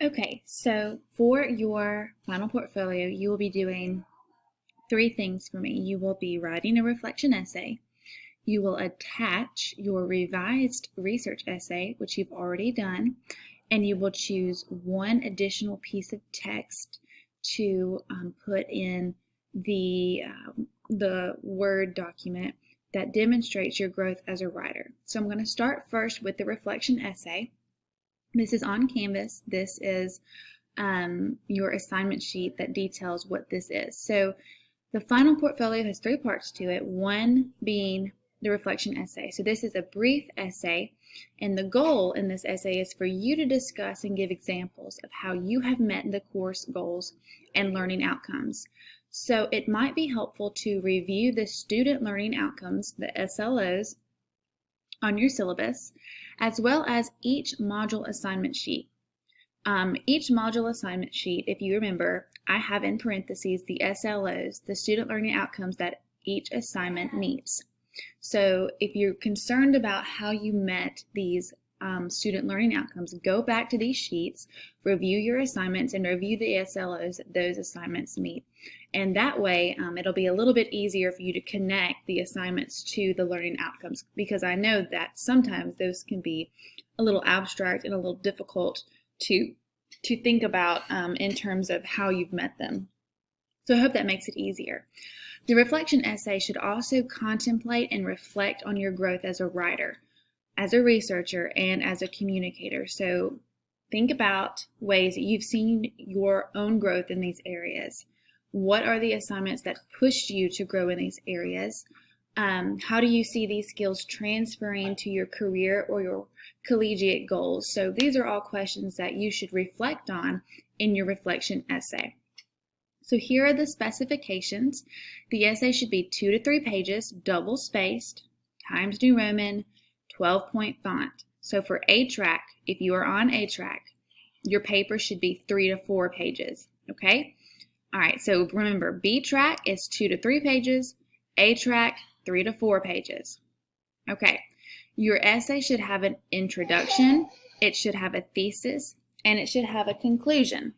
Okay, so for your final portfolio, you will be doing three things for me. You will be writing a reflection essay. You will attach your revised research essay, which you've already done, and you will choose one additional piece of text to put in the Word document that demonstrates your growth as a writer. So I'm going to start first with the reflection essay. This is on Canvas. This is your assignment sheet that details what this is. So the final portfolio has three parts to it, one being the reflection essay. So this is a brief essay, and the goal in this essay is for you to discuss and give examples of how you have met the course goals and learning outcomes. So it might be helpful to review the student learning outcomes, the SLOs, on your syllabus, as well as each module assignment sheet. Each module assignment sheet, if you remember, I have in parentheses the SLOs, the student learning outcomes that each assignment meets. So if you're concerned about how you met these student learning outcomes, go back to these sheets, review your assignments, and review the SLOs that those assignments meet. And that way, it'll be a little bit easier for you to connect the assignments to the learning outcomes, because I know that sometimes those can be a little abstract and a little difficult to think about in terms of how you've met them. So I hope that makes it easier. The reflection essay should also contemplate and reflect on your growth as a writer, as a researcher, and as a communicator. So think about ways that you've seen your own growth in these areas. What are the assignments that pushed you to grow in these areas? How do you see these skills transferring to your career or your collegiate goals? So these are all questions that you should reflect on in your reflection essay. So here are the specifications. The essay should be 2 to 3 pages, double spaced, Times New Roman, 12-point font. So for A-Track, if you are on A-Track, your paper should be 3 to 4 pages, okay? All right, so remember, B-Track is 2 to 3 pages, A-Track, 3 to 4 pages. Okay, your essay should have an introduction, it should have a thesis, and it should have a conclusion.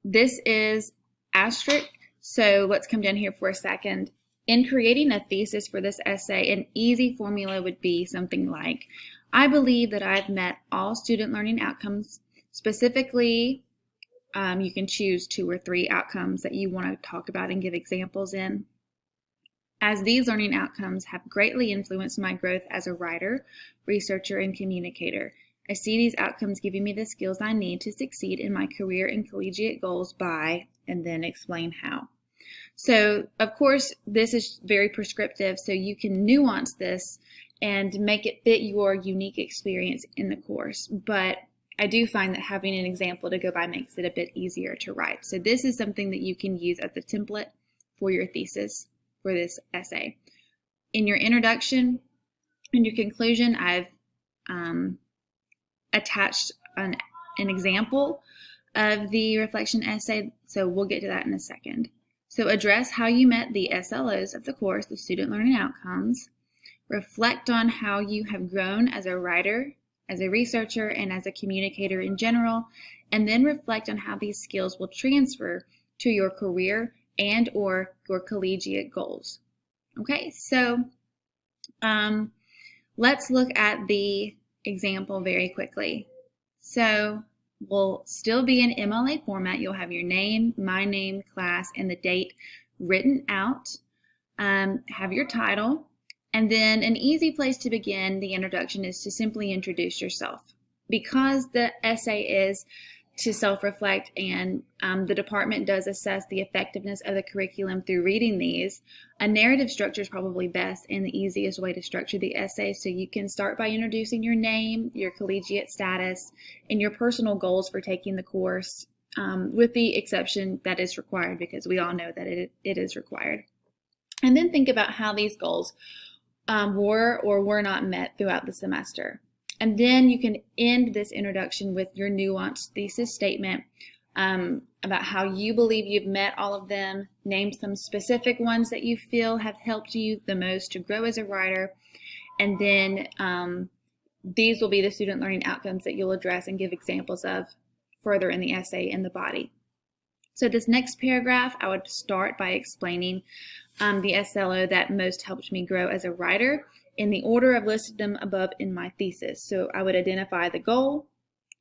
This is asterisk, so let's come down here for a second. In creating a thesis for this essay, an easy formula would be something like, I believe that I've met all student learning outcomes. Specifically, you can choose 2 or 3 outcomes that you want to talk about and give examples in. As these learning outcomes have greatly influenced my growth as a writer, researcher, and communicator, I see these outcomes giving me the skills I need to succeed in my career and collegiate goals by, and then explain how. So, of course, this is very prescriptive, so you can nuance this and make it fit your unique experience in the course. But I do find that having an example to go by makes it a bit easier to write. So this is something that you can use as a template for your thesis for this essay. In your introduction and your conclusion, I've attached an example of the reflection essay, so we'll get to that in a second. So address how you met the SLOs of the course, the student learning outcomes. Reflect on how you have grown as a writer, as a researcher, and as a communicator in general, and then reflect on how these skills will transfer to your career and or your collegiate goals. Okay, so let's look at the example very quickly. So we'll still be in MLA format. You'll have your name, my name, class, and the date written out. Have your title. And then an easy place to begin the introduction is to simply introduce yourself. Because the essay is to self-reflect and the department does assess the effectiveness of the curriculum through reading these, a narrative structure is probably best and the easiest way to structure the essay. So you can start by introducing your name, your collegiate status, and your personal goals for taking the course, with the exception that is required, because we all know that it is required. And then think about how these goals were or were not met throughout the semester. And then you can end this introduction with your nuanced thesis statement about how you believe you've met all of them, name some specific ones that you feel have helped you the most to grow as a writer, and then these will be the student learning outcomes that you'll address and give examples of further in the essay in the body. So this next paragraph, I would start by explaining the SLO that most helped me grow as a writer in the order I've listed them above in my thesis. So I would identify the goal,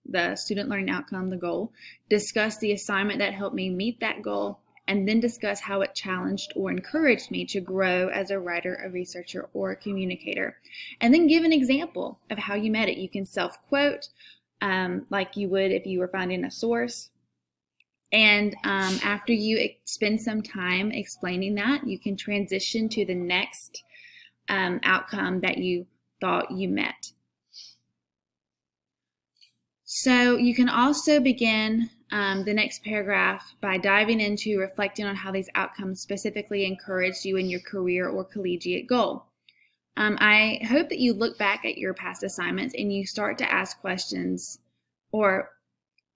the student learning outcome, the goal, discuss the assignment that helped me meet that goal, and then discuss how it challenged or encouraged me to grow as a writer, a researcher, or a communicator. And then give an example of how you met it. You can self-quote like you would if you were finding a source. And after you spend some time explaining that, you can transition to the next outcome that you thought you met. So you can also begin the next paragraph by diving into reflecting on how these outcomes specifically encouraged you in your career or collegiate goal. I hope that you look back at your past assignments and you start to ask questions, or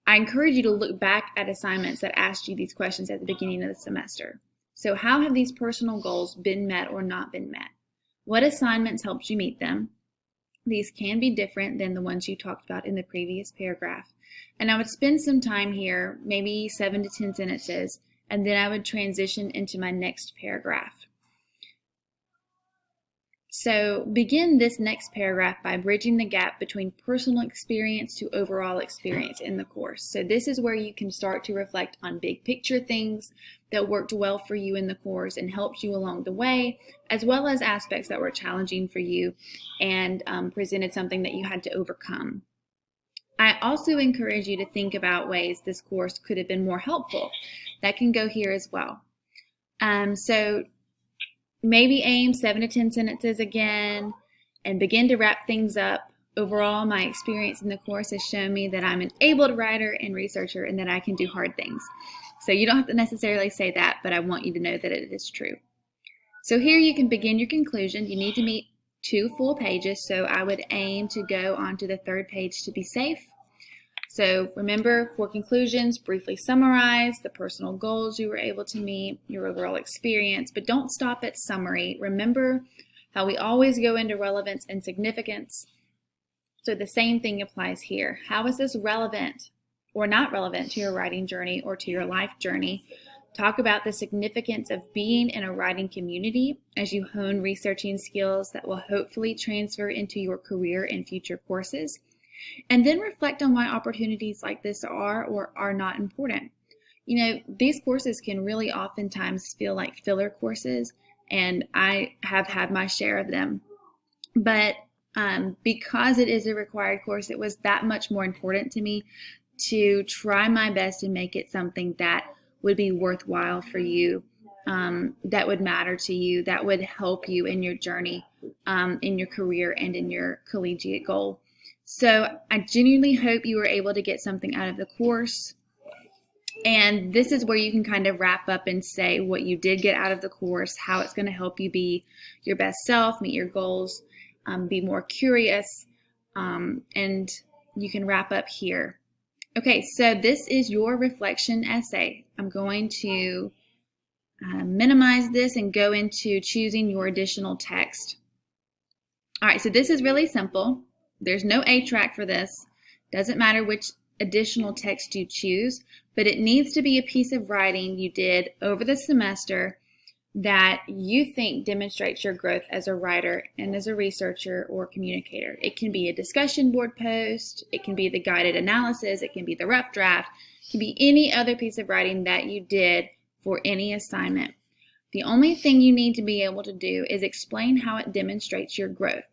I encourage you to look back at assignments that asked you these questions at the beginning of the semester. So how have these personal goals been met or not been met? What assignments helped you meet them? These can be different than the ones you talked about in the previous paragraph. And I would spend some time here, maybe 7 to 10 sentences, and then I would transition into my next paragraph. So begin this next paragraph by bridging the gap between personal experience to overall experience in the course. So this is where you can start to reflect on big picture things that worked well for you in the course and helped you along the way, as well as aspects that were challenging for you and presented something that you had to overcome. I also encourage you to think about ways this course could have been more helpful. That can go here as well. So maybe aim 7 to 10 sentences again and begin to wrap things up. Overall, my experience in the course has shown me that I'm an able writer and researcher and that I can do hard things. So you don't have to necessarily say that, but I want you to know that it is true. So here you can begin your conclusion. You need to meet 2 full pages, so I would aim to go onto the 3rd page to be safe. So remember, for conclusions, briefly summarize the personal goals you were able to meet, your overall experience, but don't stop at summary. Remember how we always go into relevance and significance. So the same thing applies here. How is this relevant or not relevant to your writing journey or to your life journey? Talk about the significance of being in a writing community as you hone researching skills that will hopefully transfer into your career and future courses. And then reflect on why opportunities like this are or are not important. You know, these courses can really oftentimes feel like filler courses, and I have had my share of them. But because it is a required course, it was that much more important to me to try my best to make it something that would be worthwhile for you, that would matter to you, that would help you in your journey, in your career and in your collegiate goal. So I genuinely hope you were able to get something out of the course. And this is where you can kind of wrap up and say what you did get out of the course, how it's going to help you be your best self, meet your goals, be more curious, and you can wrap up here. Okay, so this is your reflection essay. I'm going to minimize this and go into choosing your additional text. All right, so this is really simple. There's no A track for this. Doesn't matter which additional text you choose, but it needs to be a piece of writing you did over the semester that you think demonstrates your growth as a writer and as a researcher or communicator. It can be a discussion board post, it can be the guided analysis, it can be the rough draft, it can be any other piece of writing that you did for any assignment. The only thing you need to be able to do is explain how it demonstrates your growth.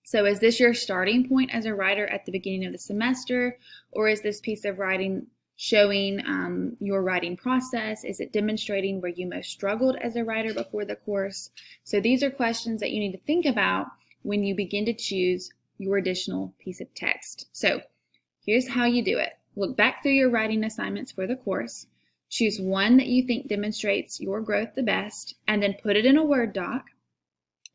So is this your starting point as a writer at the beginning of the semester, or is this piece of writing showing your writing process? Is it demonstrating where you most struggled as a writer before the course? So these are questions that you need to think about when you begin to choose your additional piece of text. So here's how you do it. Look back through your writing assignments for the course, choose one that you think demonstrates your growth the best, and then put it in a Word doc.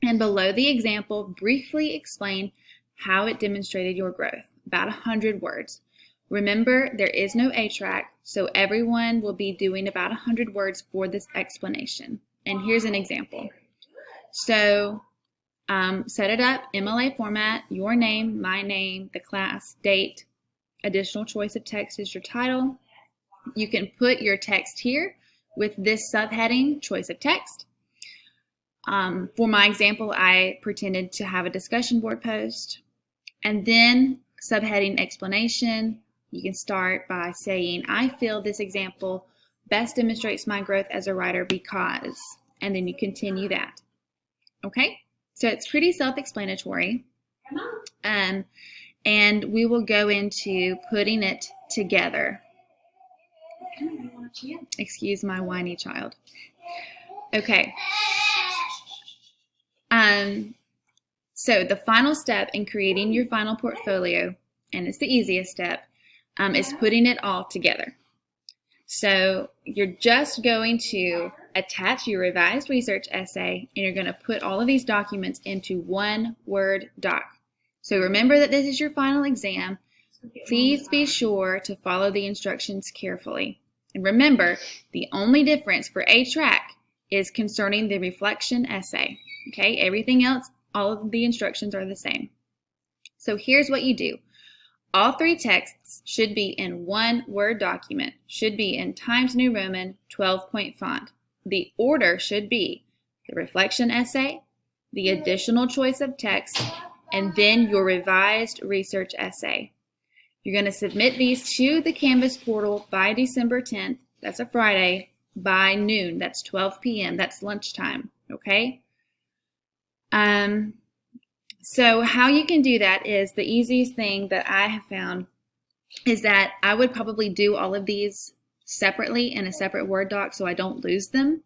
And below the example, briefly explain how it demonstrated your growth, about 100 words. Remember, there is no A track, so everyone will be doing about 100 words for this explanation. And here's an example. So Set it up, MLA format, your name, my name, the class, date, additional choice of text is your title. You can put your text here with this subheading, choice of text. For my example, I pretended to have a discussion board post. And then subheading explanation, you can start by saying, I feel this example best demonstrates my growth as a writer because, and then you continue that. Okay? So it's pretty self-explanatory. And we will go into putting it together. Excuse my whiny child. Okay. So the final step in creating your final portfolio, and it's the easiest step, is putting it all together. So you're just going to attach your revised research essay, and you're going to put all of these documents into one Word doc. So remember that this is your final exam. Please be sure to follow the instructions carefully. And remember, the only difference for A-Track is concerning the reflection essay. Okay, everything else, all of the instructions are the same. So here's what you do. All three texts should be in one Word document, should be in Times New Roman 12-point font. The order should be the reflection essay, the additional choice of text, and then your revised research essay. You're going to submit these to the Canvas portal by December 10th, that's a Friday, by noon, that's 12 p.m., that's lunchtime, okay? So how you can do that is the easiest thing that I have found is that I would probably do all of these separately in a separate Word doc so I don't lose them.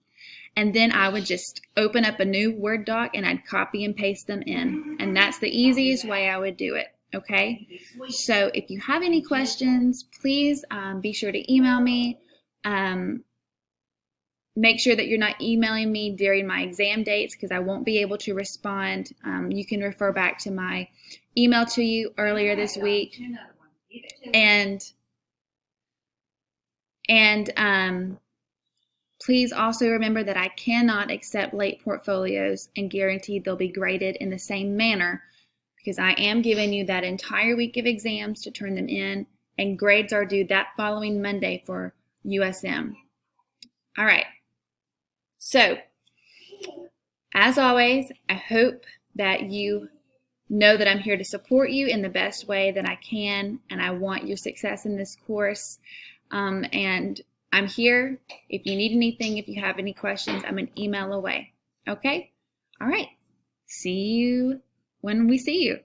And then I would just open up a new Word doc and I'd copy and paste them in. And that's the easiest way I would do it, okay? So if you have any questions, please be sure to email me. Make sure that you're not emailing me during my exam dates because I won't be able to respond. You can refer back to my email to you earlier this week. And please also remember that I cannot accept late portfolios and guarantee they'll be graded in the same manner because I am giving you that entire week of exams to turn them in, and grades are due that following Monday for USM. All right. So, as always, I hope that you know that I'm here to support you in the best way that I can, and I want your success in this course. And I'm here. If you need anything, if you have any questions, I'm an email away. Okay? All right. See you when we see you.